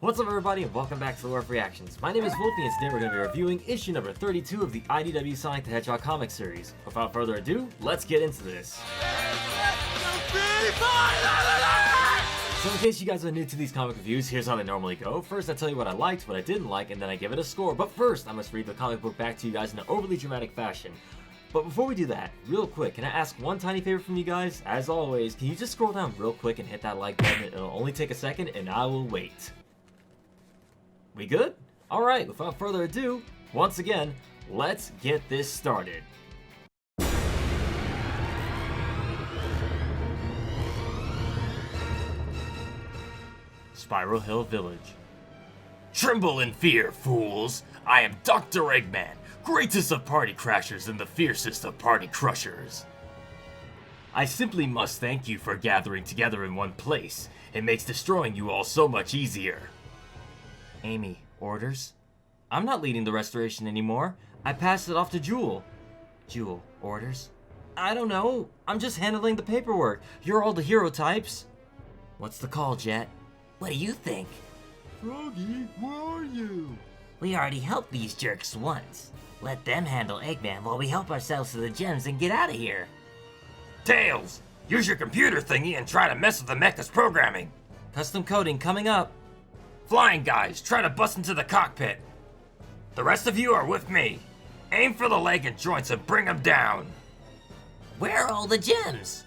What's up everybody and welcome back to the Werewoof Reactions. My name is Wolfie and today we're going to be reviewing issue number 32 of the IDW Sonic the Hedgehog comic series. Without further ado, let's get into this. So in case you guys are new to these comic reviews, here's how they normally go. First I tell you what I liked, what I didn't like, and then I give it a score. But first I must read the comic book back to you guys in an overly dramatic fashion. But before we do that, real quick, can I ask one tiny favor from you guys? As always, can you just scroll down real quick and hit that like button? It'll only take a second and I will wait. We good? Alright, without further ado, once again, let's get this started. Spiral Hill Village. Tremble in fear, fools! I am Dr. Eggman, greatest of party crashers and the fiercest of party crushers. I simply must thank you for gathering together in one place. It makes destroying you all so much easier. Amy, orders? I'm not leading the restoration anymore. I passed it off to Jewel. Jewel, orders? I don't know. I'm just handling the paperwork. You're all the hero types. What's the call, Jet? What do you think? Froggy, where are you? We already helped these jerks once. Let them handle Eggman while we help ourselves to the gems and get out of here. Tails, use your computer thingy and try to mess with the mecha's programming. Custom coding coming up. Flying guys, try to bust into the cockpit. The rest of you are with me. Aim for the leg and joints and bring them down. Where are all the gems?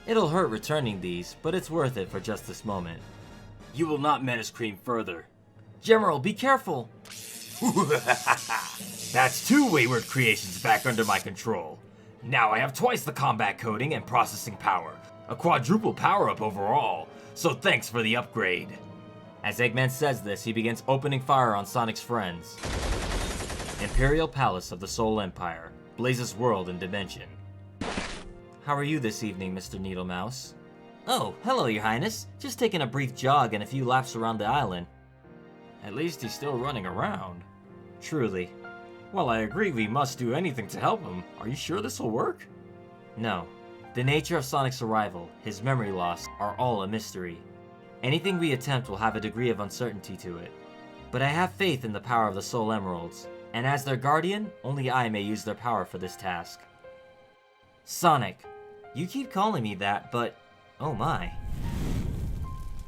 It'll hurt returning these, but it's worth it for just this moment. You will not menace Cream further. General, be careful! That's two wayward creations back under my control. Now I have twice the combat coding and processing power. A quadruple power-up overall, so thanks for the upgrade. As Eggman says this, he begins opening fire on Sonic's friends. Imperial Palace of the Soul Empire, Blaze's world and dimension. How are you this evening, Mr. Needlemouse? Oh, hello, Your Highness. Just taking a brief jog and a few laps around the island. At least he's still running around. Truly. Well, I agree we must do anything to help him. Are you sure this will work? No. The nature of Sonic's arrival, his memory loss, are all a mystery. Anything we attempt will have a degree of uncertainty to it. But I have faith in the power of the Soul Emeralds, and as their guardian, only I may use their power for this task. Sonic. You keep calling me that, but oh my.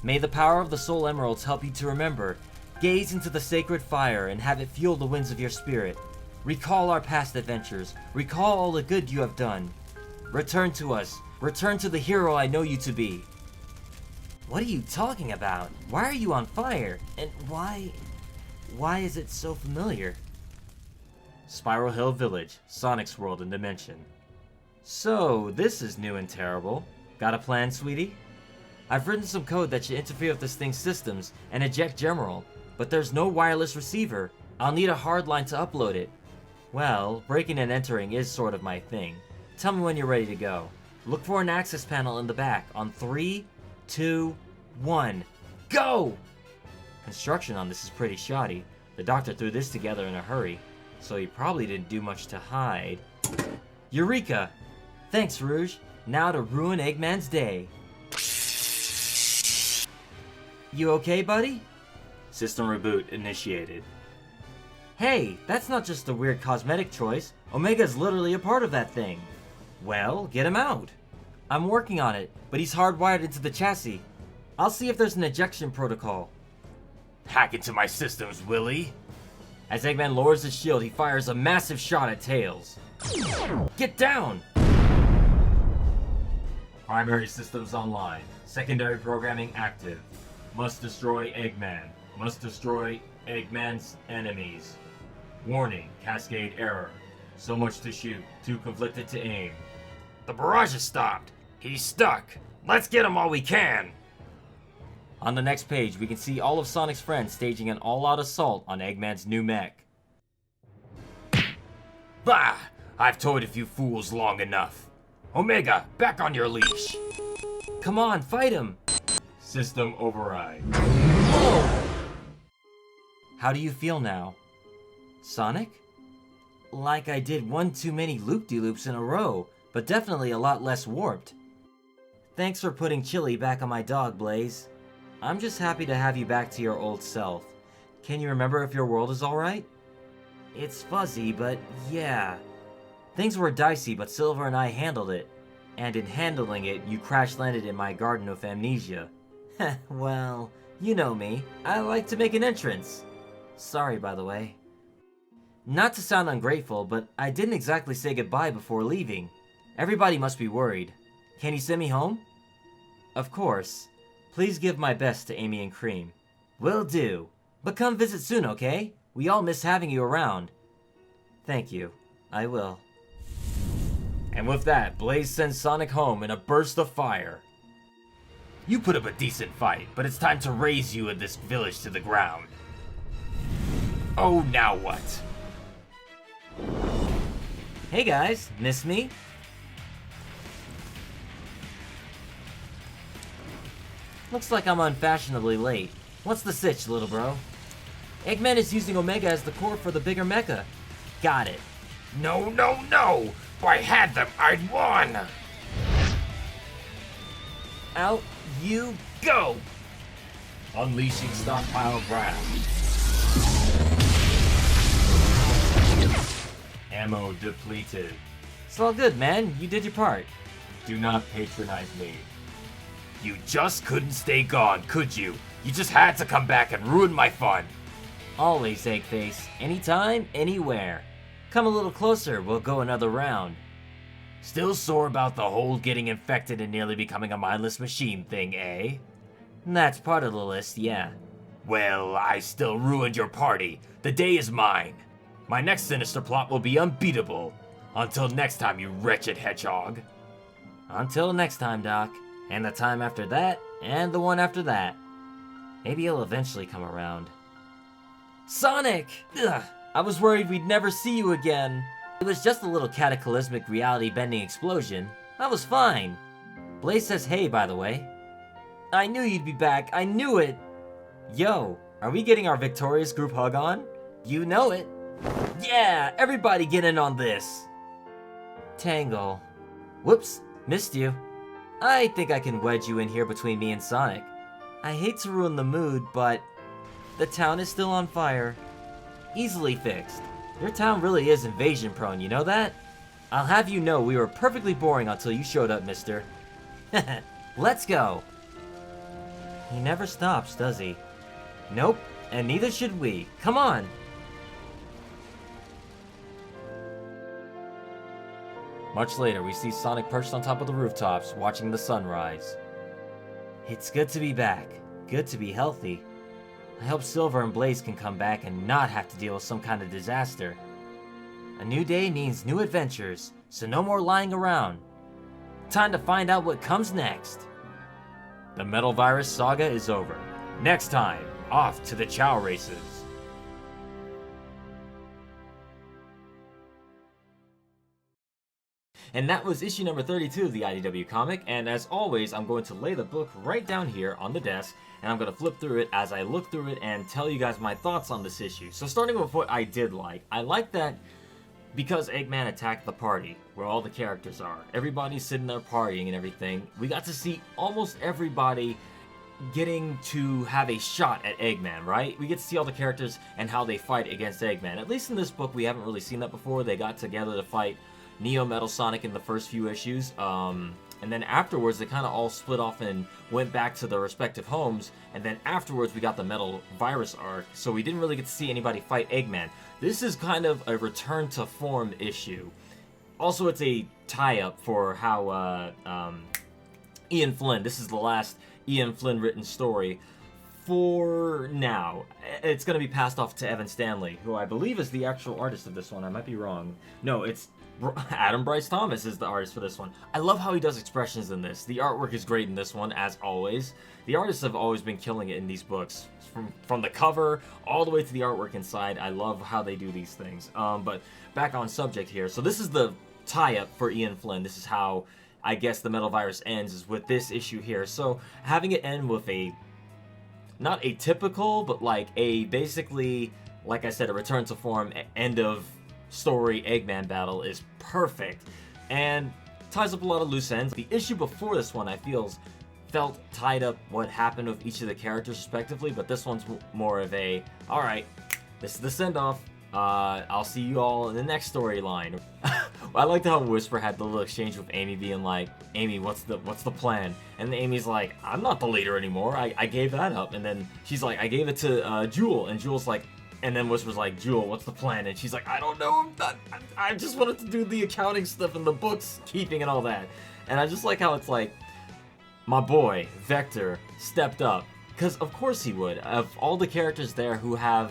May the power of the Soul Emeralds help you to remember. Gaze into the sacred fire and have it fuel the winds of your spirit. Recall our past adventures. Recall all the good you have done. Return to us. Return to the hero I know you to be. What are you talking about? Why are you on fire? And why is it so familiar? Spiral Hill Village, Sonic's world and dimension. So, this is new and terrible. Got a plan, sweetie? I've written some code that should interfere with this thing's systems and eject General, but there's no wireless receiver. I'll need a hard line to upload it. Well, breaking and entering is sort of my thing. Tell me when you're ready to go. Look for an access panel in the back on 3, 2, 1, go! Construction on this is pretty shoddy. The doctor threw this together in a hurry, so he probably didn't do much to hide. Eureka! Thanks, Rouge. Now to ruin Eggman's day. You okay, buddy? System reboot initiated. Hey, that's not just a weird cosmetic choice. Omega's literally a part of that thing. Well, get him out. I'm working on it, but he's hardwired into the chassis. I'll see if there's an ejection protocol. Hack into my systems, Willie. As Eggman lowers his shield, he fires a massive shot at Tails. Get down! Primary systems online. Secondary programming active. Must destroy Eggman. Must destroy Eggman's enemies. Warning, cascade error. So much to shoot, too conflicted to aim. The barrage is stopped. He's stuck. Let's get him while we can. On the next page, we can see all of Sonic's friends staging an all-out assault on Eggman's new mech. Bah! I've toyed with you fools long enough. Omega, back on your leash. Come on, fight him! System override. Whoa! How do you feel now? Sonic? Like I did one too many loop-de-loops in a row, but definitely a lot less warped. Thanks for putting chili back on my dog, Blaze. I'm just happy to have you back to your old self. Can you remember if your world is alright? It's fuzzy, but yeah. Things were dicey, but Silver and I handled it. And in handling it, you crash-landed in my garden of amnesia. Well, you know me. I like to make an entrance. Sorry, by the way. Not to sound ungrateful, but I didn't exactly say goodbye before leaving. Everybody must be worried. Can you send me home? Of course. Please give my best to Amy and Cream. Will do. But come visit soon, okay? We all miss having you around. Thank you. I will. And with that, Blaze sends Sonic home in a burst of fire. You put up a decent fight, but it's time to raze you and this village to the ground. Oh, now what? Hey guys, miss me? Looks like I'm unfashionably late. What's the sitch, little bro? Eggman is using Omega as the core for the bigger mecha. Got it. No, no, no! If I had them, I'd won! Out you go! Unleashing stockpile grab. Ammo depleted. It's all good, man. You did your part. Do not patronize me. You just couldn't stay gone, could you? You just had to come back and ruin my fun. Always, Eggface. Anytime, anywhere. Come a little closer, we'll go another round. Still sore about the whole getting infected and nearly becoming a mindless machine thing, eh? That's part of the list, yeah. Well, I still ruined your party. The day is mine. My next sinister plot will be unbeatable. Until next time, you wretched hedgehog. Until next time, Doc. And the time after that, and the one after that. Maybe he'll eventually come around. Sonic! Ugh, I was worried we'd never see you again. It was just a little cataclysmic reality-bending explosion. I was fine. Blaze says hey, by the way. I knew you'd be back, I knew it! Yo, are we getting our victorious group hug on? You know it. Yeah, everybody get in on this! Tangle. Whoops, missed you. I think I can wedge you in here between me and Sonic. I hate to ruin the mood, but the town is still on fire. Easily fixed. Your town really is invasion prone, you know that? I'll have you know we were perfectly boring until you showed up, mister. Let's go. He never stops, does he? Nope, and neither should we. Come on. Much later, we see Sonic perched on top of the rooftops, watching the sunrise. It's good to be back. Good to be healthy. I hope Silver and Blaze can come back and not have to deal with some kind of disaster. A new day means new adventures, so no more lying around. Time to find out what comes next. The Metal Virus saga is over. Next time, off to the Chow races. And that was issue number 32 of the IDW comic, and as always, I'm going to lay the book right down here on the desk, and I'm going to flip through it as I look through it and tell you guys my thoughts on this issue. So starting with what I did like, I like that because Eggman attacked the party, where all the characters are, everybody's sitting there partying and everything, we got to see almost everybody getting to have a shot at Eggman, right? We get to see all the characters and how they fight against Eggman. At least in this book, we haven't really seen that before. They got together to fight Neo, Metal, Sonic in the first few issues, and then afterwards they kind of all split off and went back to their respective homes, and then afterwards we got the Metal Virus arc, so we didn't really get to see anybody fight Eggman. This is kind of a return to form issue. Also, it's a tie-up for how Ian Flynn, this is the last Ian Flynn written story for now. It's going to be passed off to Evan Stanley, who I believe is the actual artist of this one. I might be wrong. No, it's Adam Bryce Thomas is the artist for this one. I love how he does expressions in this. The artwork is great in this one, as always. The artists have always been killing it in these books. From the cover all the way to the artwork inside. I love how they do these things. But back on subject here. So this is the tie-up for Ian Flynn. This is how, I guess, the Metal Virus ends, is with this issue here. So having it end with a, not a typical, but like a basically, like I said, a return to form, end of story Eggman battle is perfect and ties up a lot of loose ends. The issue before this one I feel is felt tied up what happened with each of the characters respectively, but this one's more of a, alright, this is the send-off. I'll see you all in the next storyline. I liked how Whisper had the little exchange with Amy being like, Amy, what's the plan? And then Amy's like, I'm not the leader anymore. I gave that up. And then she's like, I gave it to Jewel. And Jewel's like, and then Whisper's like, Jewel, what's the plan? And she's like, I don't know. I just wanted to do the accounting stuff and the books keeping and all that. And I just like how it's like, my boy, Vector, stepped up. Because of course he would. Of all the characters there who have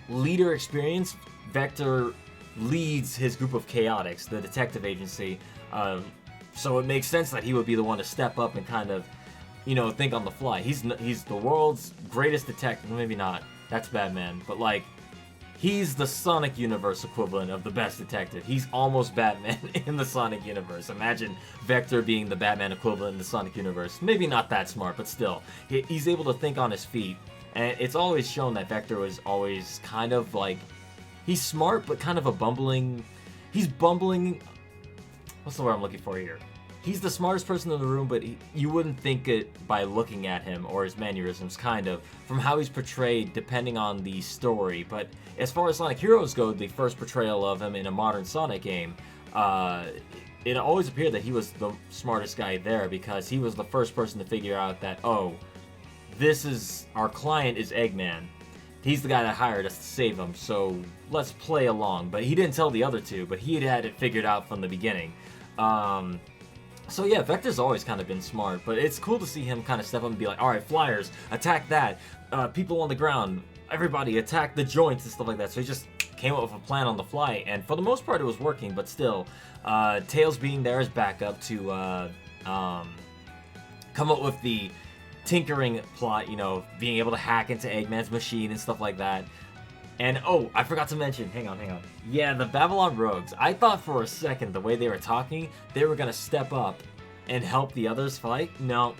leader experience, Vector leads his group of chaotics, the detective agency, so it makes sense that he would be the one to step up and kind of, you know, think on the fly. He's the world's greatest detective. Maybe not, that's Batman, but like, he's the Sonic universe equivalent of the best detective. He's almost Batman in the Sonic universe. Imagine Vector being the Batman equivalent in the Sonic universe. Maybe not that smart, but still, he's able to think on his feet. And it's always shown that Vector was always kind of like, he's smart, but kind of a bumbling, he's bumbling, what's the word I'm looking for here? He's the smartest person in the room, but you wouldn't think it by looking at him or his mannerisms, kind of, from how he's portrayed depending on the story. But as far as Sonic Heroes go, the first portrayal of him in a modern Sonic game, it always appeared that he was the smartest guy there because he was the first person to figure out that, oh, our client is Eggman. He's the guy that hired us to save him, so let's play along. But he didn't tell the other two, but he had it figured out from the beginning. So yeah, Vector's always kind of been smart, but it's cool to see him kind of step up and be like, alright, flyers, attack that. People on the ground, everybody attack the joints and stuff like that. So he just came up with a plan on the fly, and for the most part it was working, but still, Tails being there as backup to come up with the tinkering plot, you know, being able to hack into Eggman's machine and stuff like that. And oh, I forgot to mention, hang on. Yeah, the Babylon Rogues. I thought for a second the way they were talking, they were gonna step up and help the others fight. No,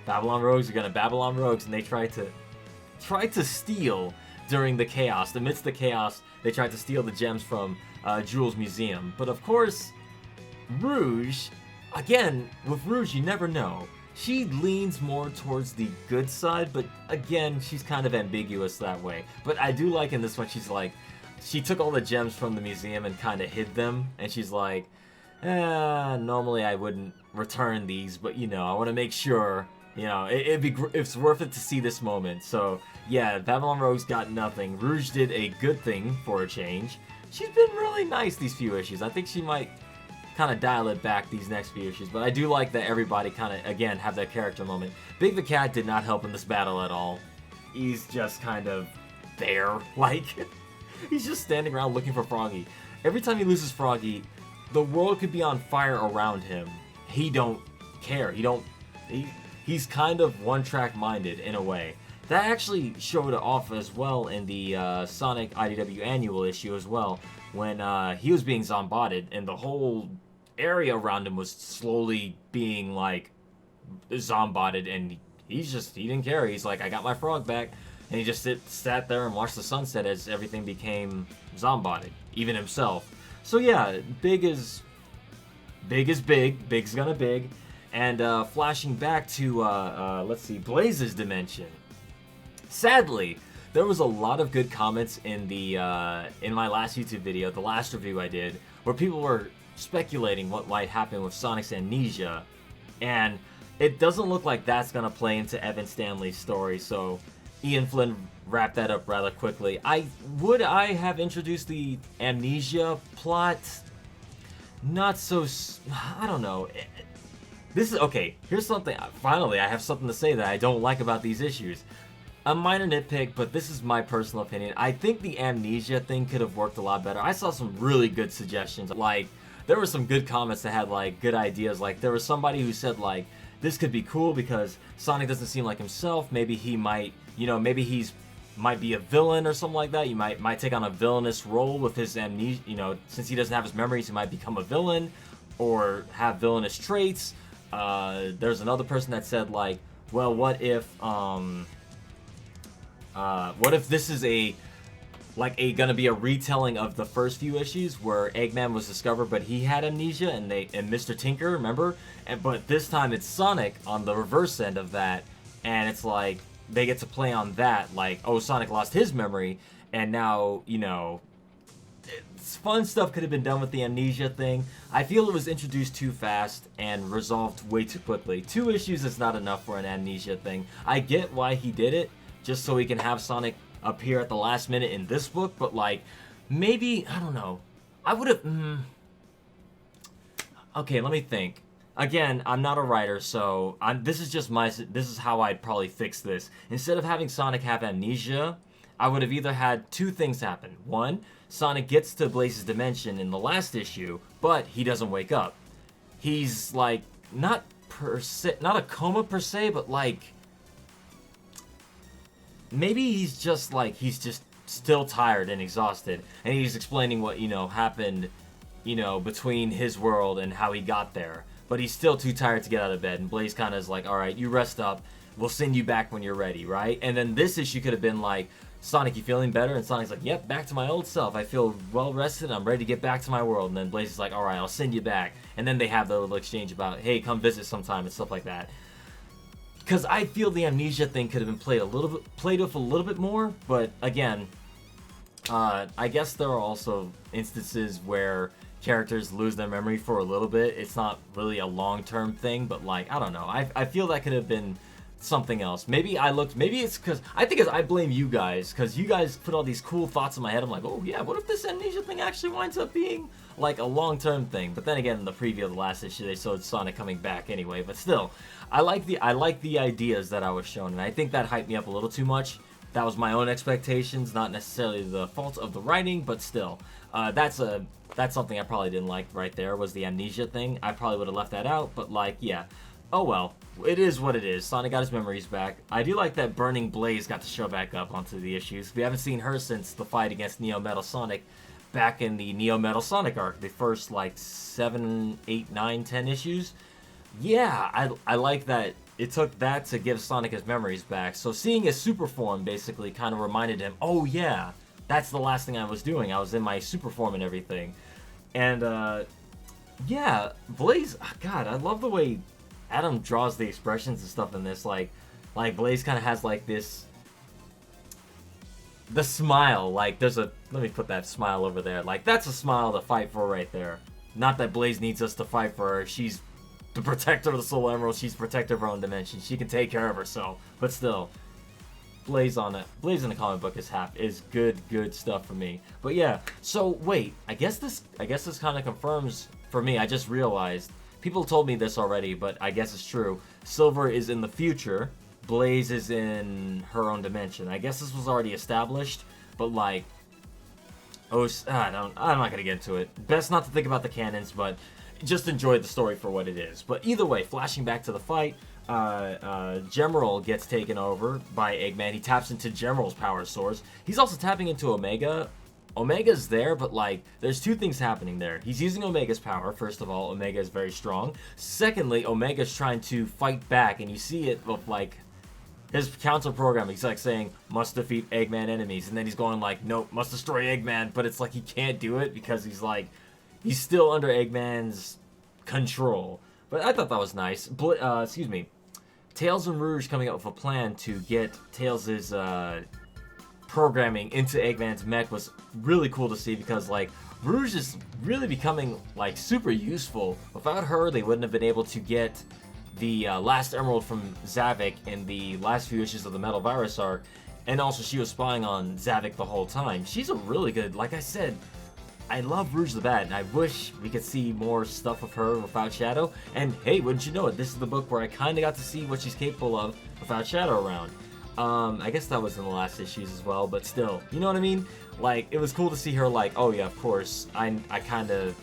Babylon Rogues are gonna Babylon Rogues, and they tried to steal during the chaos. Amidst the chaos, they tried to steal the gems from Jewel's museum. But of course, Rouge, again, with Rouge you never know. She leans more towards the good side, but again, she's kind of ambiguous that way. But I do like in this one, she's like, she took all the gems from the museum and kind of hid them, and she's like, normally I wouldn't return these, but you know, I want to make sure, you know, it's worth it to see this moment. So yeah, Babylon Rogues got nothing. Rouge did a good thing for a change. She's been really nice these few issues. I think she might kind of dial it back these next few issues, but I do like that everybody kind of, again, have that character moment. Big the Cat did not help in this battle at all. He's just kind of there, like, he's just standing around looking for Froggy. Every time he loses Froggy, the world could be on fire around him. He don't care. He's kind of one-track minded in a way. That actually showed off as well in the Sonic IDW annual issue as well, when he was being zombotted and the whole area around him was slowly being like zombotted, and he didn't care. He's like, I got my frog back, and he just sat there and watched the sunset as everything became zombotted, even himself. So yeah, Big's gonna big. And flashing back to let's see, Blaze's dimension. Sadly, there was a lot of good comments in the in my last YouTube video, the last review I did, where people were speculating what might happen with Sonic's amnesia, and it doesn't look like that's gonna play into Evan Stanley's story. So Ian Flynn wrapped that up rather quickly. I have introduced the amnesia plot? Not so. I don't know. This is okay. Here's something. Finally, I have something to say that I don't like about these issues. A minor nitpick, but this is my personal opinion. I think the amnesia thing could have worked a lot better. I saw some really good suggestions. Like, there were some good comments that had, like, good ideas. Like, there was somebody who said, like, this could be cool because Sonic doesn't seem like himself. Maybe he might, you know, maybe might be a villain or something like that. You might take on a villainous role with his amnesia. You know, since he doesn't have his memories, he might become a villain or have villainous traits. There's another person that said, like, well, what if this is gonna be a retelling of the first few issues where Eggman was discovered, but he had amnesia, and Mr. Tinker, remember? But this time it's Sonic on the reverse end of that, and it's like they get to play on that, like, oh, Sonic lost his memory, and now, you know, fun stuff could have been done with the amnesia thing. I feel it was introduced too fast and resolved way too quickly. 2 issues is not enough for an amnesia thing. I get why he did it, just so he can have Sonic appear at the last minute in this book, but like, maybe, I don't know. I would have, okay, let me think. Again, I'm not a writer, so this is how I'd probably fix this. Instead of having Sonic have amnesia, I would have either had 2 things happen. 1, Sonic gets to Blaze's dimension in the last issue, but he doesn't wake up. He's like, not a coma per se, but like, maybe he's just still tired and exhausted, and he's explaining what, you know, happened, you know, between his world and how he got there. But he's still too tired to get out of bed, and Blaze kind of is like, alright, you rest up, we'll send you back when you're ready, right? And then this issue could have been like, Sonic, you feeling better? And Sonic's like, yep, back to my old self. I feel well rested, I'm ready to get back to my world. And then Blaze is like, alright, I'll send you back. And then they have the little exchange about, hey, come visit sometime and stuff like that. Because I feel the amnesia thing could have been played with a little bit more, but again, I guess there are also instances where characters lose their memory for a little bit. It's not really a long-term thing, but like, I don't know. I feel that could have been something else. Maybe it's because, I blame you guys, because you guys put all these cool thoughts in my head. I'm like, oh yeah, what if this amnesia thing actually winds up being like a long-term thing? But then again, in the preview of the last issue, they showed Sonic coming back anyway. But still, I like the ideas that I was shown, and I think that hyped me up a little too much. That was my own expectations, not necessarily the fault of the writing, but still, that's something I probably didn't like right there, was the amnesia thing. I probably would have left that out, but like, yeah. Oh well, it is what it is. Sonic got his memories back. I do like that Burning Blaze got to show back up onto the issues. We haven't seen her since the fight against Neo Metal Sonic back in the Neo Metal Sonic arc, the first like 7, 8, 9, 10 issues. Yeah, I like that it took that to give Sonic his memories back. So seeing his super form basically kind of reminded him, oh yeah, that's the last thing I was doing. I was in my super form and everything. And yeah, Blaze, God, I love the way Adam draws the expressions and stuff in this. Like Blaze kind of has like this, the smile, like let me put that smile over there. Like, that's a smile to fight for right there. Not that Blaze needs us to fight for her. She's the protector of the Soul Emerald. She's protector of her own dimension. She can take care of herself. But still, Blaze in the comic book is good stuff for me. But yeah, so wait, I guess this kind of confirms for me. I just realized, people told me this already, but I guess it's true. Silver is in the future. Blaze is in her own dimension. I guess this was already established, but like, I'm not gonna get into it. Best not to think about the canons, but just enjoy the story for what it is. But either way, flashing back to the fight, Gemerald gets taken over by Eggman. He taps into Gemerald's power source. He's also tapping into Omega. Omega's there, but like, there's 2 things happening there. He's using Omega's power. First of all, Omega is very strong. Secondly, Omega's trying to fight back, and you see it with like his counter program. He's like saying, must defeat Eggman enemies, and then he's going like, nope, must destroy Eggman. But it's like he can't do it because he's still under Eggman's control. But I thought that was nice. Tails and Rouge coming up with a plan to get Tails' programming into Eggman's mech was really cool to see, because like, Rouge is really becoming like super useful. Without her, they wouldn't have been able to get the last emerald from Zavik in the last few issues of the Metal Virus arc, and also she was spying on Zavik the whole time. She's a really good, like I said, I love Rouge the Bat, and I wish we could see more stuff of her without Shadow. And hey, wouldn't you know it, this is the book where I kind of got to see what she's capable of without Shadow around. I guess that was in the last issues as well, but still, you know what I mean? Like, it was cool to see her like, oh yeah, of course, I could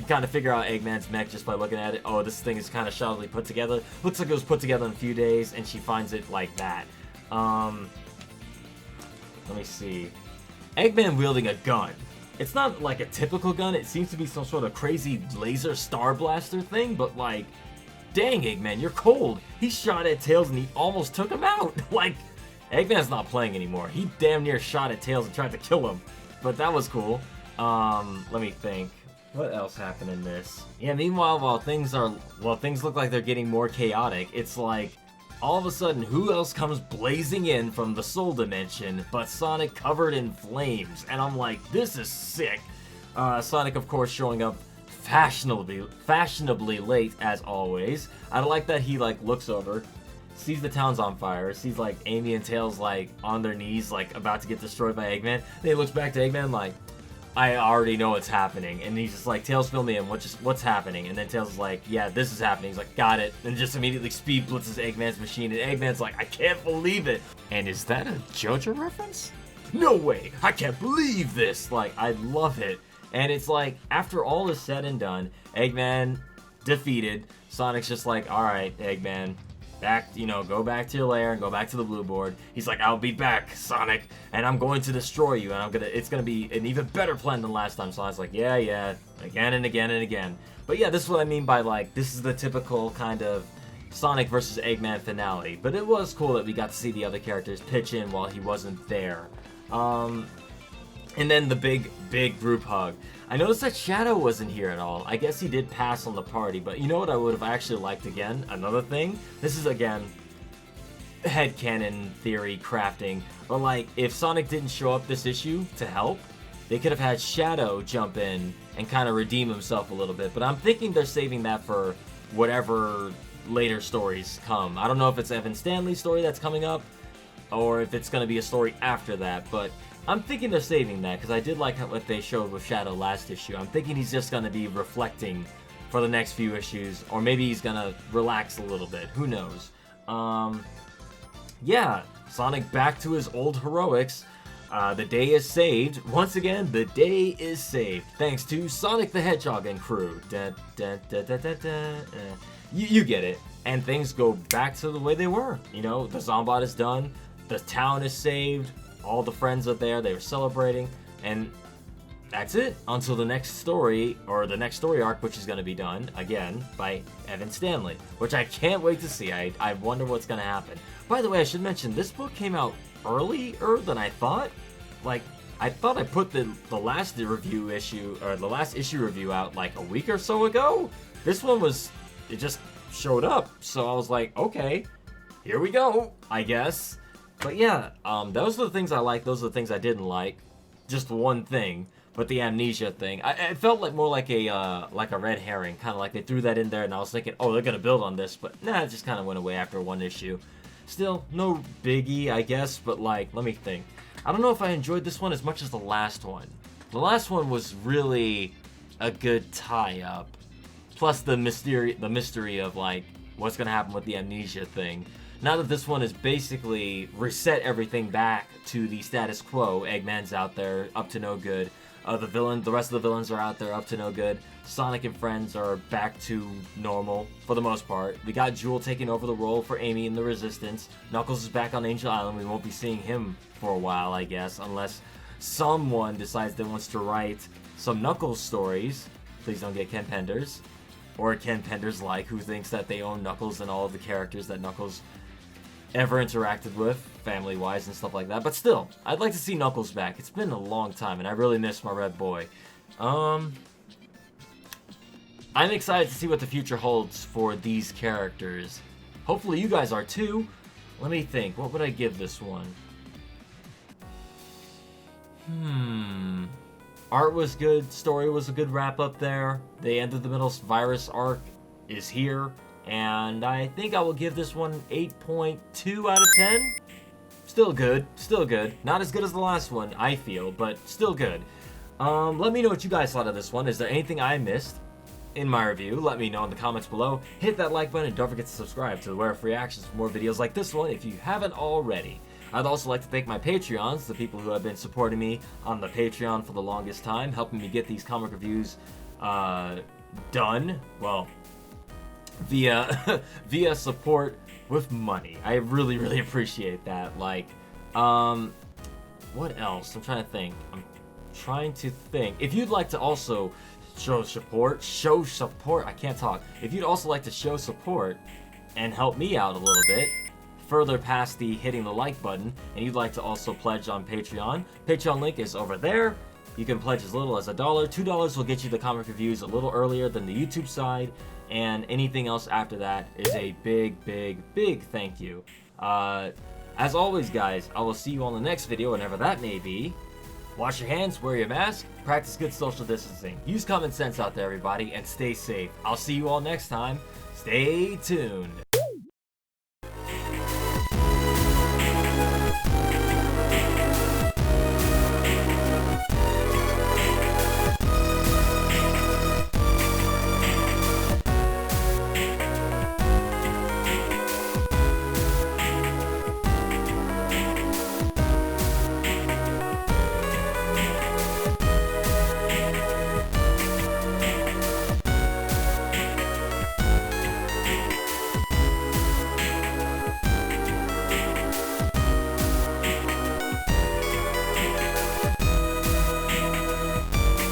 kind of figure out Eggman's mech just by looking at it. Oh, this thing is kind of shoddily put together. Looks like it was put together in a few days, and she finds it like that. Let me see. Eggman wielding a gun. It's not like a typical gun. It seems to be some sort of crazy laser star blaster thing, but like, dang, Eggman, you're cold. He shot at Tails and he almost took him out. Like, Eggman's not playing anymore. He damn near shot at Tails and tried to kill him. But that was cool. Let me think. What else happened in this? Yeah, meanwhile, while things look like they're getting more chaotic, it's like, all of a sudden, who else comes blazing in from the Soul Dimension but Sonic covered in flames? And I'm like, this is sick. Sonic, of course, showing up fashionably late, as always. I like that he, like, looks over, sees the town's on fire, sees, like, Amy and Tails, like, on their knees, like, about to get destroyed by Eggman. Then he looks back to Eggman, like, I already know what's happening. And he's just like, Tails, fill me in. What's happening? And then Tails is like, yeah, this is happening. He's like, got it. And just immediately speed blitzes Eggman's machine. And Eggman's like, I can't believe it. And is that a JoJo reference? No way. I can't believe this. Like, I love it. And it's like, after all is said and done, Eggman defeated. Sonic's just like, all right, Eggman, go back to your lair and go back to the blue board. He's like, I'll be back, Sonic, and I'm going to destroy you, and it's gonna be an even better plan than last time. Sonic's like, yeah, again and again and again. But yeah, this is what I mean by, like, this is the typical kind of Sonic versus Eggman finale. But it was cool that we got to see the other characters pitch in while he wasn't there. And then the big group hug. I noticed that Shadow wasn't here at all. I guess he did pass on the party, but you know what I would have actually liked again? Another thing? This is, again, headcanon theory crafting. But, like, if Sonic didn't show up this issue to help, they could have had Shadow jump in and kind of redeem himself a little bit. But I'm thinking they're saving that for whatever later stories come. I don't know if it's Evan Stanley's story that's coming up, or if it's going to be a story after that, but I'm thinking they're saving that, because I did like what they showed with Shadow last issue. I'm thinking he's just going to be reflecting for the next few issues, or maybe he's going to relax a little bit. Who knows? Yeah, Sonic back to his old heroics. The day is saved. Once again, the day is saved. Thanks to Sonic the Hedgehog and crew. You get it. And things go back to the way they were. You know, the Zombot is done. The town is saved. All the friends are there, they were celebrating, and that's it until the next story, or the next story arc, which is going to be done, again, by Evan Stanley, which I can't wait to see. I wonder what's going to happen. By the way, I should mention, this book came out earlier than I thought. Like, I thought I put the last review issue, or the last issue review out like a week or so ago. This one it just showed up, so I was like, okay, here we go, I guess. But yeah, those are the things I like, those are the things I didn't like. Just one thing, but the amnesia thing. It felt like more like a red herring, kind of like they threw that in there and I was thinking, oh, they're going to build on this, but nah, it just kind of went away after one issue. Still, no biggie, I guess, but like, let me think. I don't know if I enjoyed this one as much as the last one. The last one was really a good tie-up. Plus the mystery of like, what's going to happen with the amnesia thing. Now that this one is basically reset everything back to the status quo, Eggman's out there up to no good. The rest of the villains are out there up to no good. Sonic and friends are back to normal for the most part. We got Jewel taking over the role for Amy in the Resistance. Knuckles is back on Angel Island. We won't be seeing him for a while, I guess, unless someone decides they wants to write some Knuckles stories. Please don't get Ken Penders, or Ken Penders like, who thinks that they own Knuckles and all of the characters that Knuckles ever interacted with, family-wise and stuff like that. But still, I'd like to see Knuckles back. It's been a long time, and I really miss my red boy. I'm excited to see what the future holds for these characters. Hopefully you guys are too. Let me think. What would I give this one? Art was good. Story was a good wrap-up there. The end of the Middle Virus arc is here. And I think I will give this one 8.2 out of 10. Still good. Still good. Not as good as the last one, I feel, but still good. Let me know what you guys thought of this one. Is there anything I missed in my review? Let me know in the comments below. Hit that like button and don't forget to subscribe to the Werewoof Reactions for more videos like this one if you haven't already. I'd also like to thank my Patreons, the people who have been supporting me on the Patreon for the longest time, helping me get these comic reviews done. Well, via support with money. I really appreciate that. Like, what else? I'm trying to think. If you'd like to also show support, I can't talk. If you'd also like to show support and help me out a little bit, further past the hitting the like button, and you'd like to also pledge on Patreon, Patreon link is over there. You can pledge as little as $1. $2 will get you the comic reviews a little earlier than the YouTube side, and anything else after that is a big, big, big thank you. As always, guys, I will see you on the next video, whenever that may be. Wash your hands, wear your mask, practice good social distancing. Use common sense out there, everybody, and stay safe. I'll see you all next time. Stay tuned.